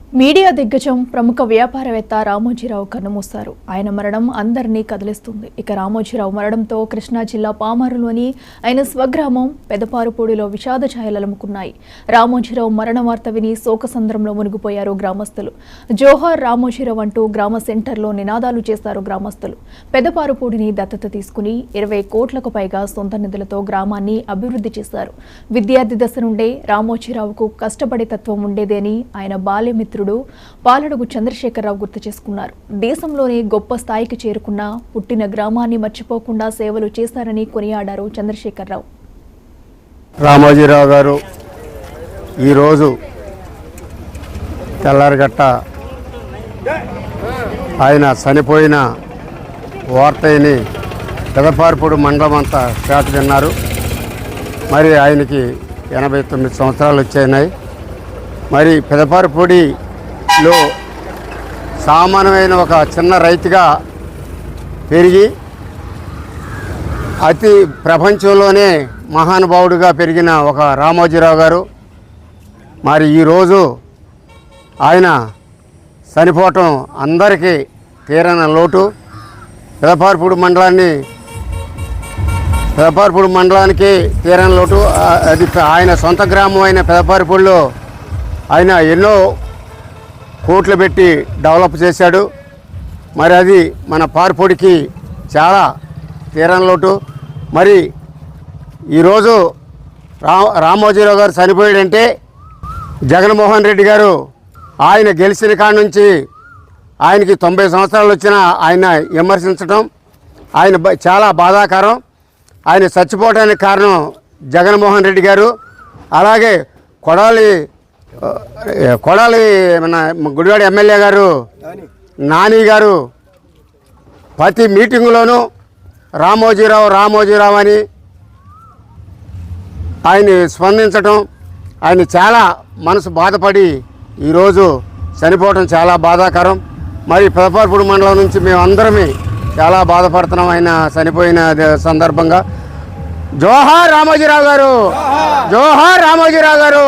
Media దిగ్గజం ప్రముఖ వ్యాపారవేత్త రామోజీరావు కన్నుమూశారు. ఆయన మరణం అందరినీ కదిలిస్తుంది. ఇక రామోజీరావు మరణంతో కృష్ణా జిల్లా పామరులోని ఆయన స్వగ్రామం పెదపారుపూడిలో విషాద ఛాయలలుముకున్నాయి. రామోజీరావు మరణ వార్త విని శోకసంద్రంలో మునిగిపోయారు గ్రామస్తులు. జోహార్ రామోజీరావు అంటూ గ్రామ సెంటర్లో నినాదాలు చేశారు గ్రామస్తులు. పెదపారుపూడిని దత్తత తీసుకుని 20 కోట్లకు పైగా సొంత నిధులతో గ్రామాన్ని అభివృద్ధి చేశారు. విద్యార్థి దశ నుండే రామోజీరావుకు కష్టపడే తత్వం ఉండేదని ఆయన బాల్యమిత్రుడు పాలడుగు చంద్రశేఖరరావు గుర్తు చేసుకున్నారు. దేశంలోనే గొప్ప స్థాయికి చేరుకున్న పుట్టిన గ్రామాన్ని మర్చిపోకుండా సేవలు చేశారని కొనియాడారు చంద్రశేఖరరావు. రామోజీరావు గారు ఈరోజు తెల్లారిగట్ట ఆయన చనిపోయిన వార్తని పెదపారుపూడి మండలం అంతా చేత విన్నారు. మరి ఆయనకి 89 సంవత్సరాలు వచ్చాయి. మరి పెదపారుపూడిలో సామాన్యమైన ఒక చిన్న రైతుగా పెరిగి అతి ప్రపంచంలోనే మహానుభావుడిగా పెరిగిన ఒక రామోజీరావు గారు మరి ఈరోజు ఆయన చనిపోవటం అందరికీ తీరని లోటు. పెదపారుపూడి మండలానికి తీరని లోటు. అది ఆయన సొంత గ్రామం అయిన పెదపారుపూడిలో ఆయన ఎన్నో కోట్లు పెట్టి డెవలప్ చేశాడు. మరి అది మన పారుపూడికి చాలా తీరని లోటు. మరి ఈరోజు రామోజీరావు గారు చనిపోయాడంటే జగన్మోహన్ రెడ్డి గారు ఆయన గెలిచిన కాడ నుంచి ఆయనకి 90 సంవత్సరాలు వచ్చినా ఆయన విమర్శించడం ఆయన చాలా బాధాకరం. ఆయన చచ్చిపోవడానికి కారణం జగన్మోహన్ రెడ్డి గారు. అలాగే కొడాలి మన గుడివాడ ఎమ్మెల్యే గారు నాని గారు ప్రతి మీటింగులోనూ రామోజీరావు అని ఆయన స్పందించటం ఆయన చాలా మనసు బాధపడి ఈరోజు చనిపోవటం చాలా బాధాకరం. మరి పెదపారుపూడి మండలం నుంచి మేమందరమే చాలా బాధపడుతున్నాం ఆయన చనిపోయిన సందర్భంగా. జోహార్ రామోజీరావు గారు, జోహార్ రామోజీరావు గారు.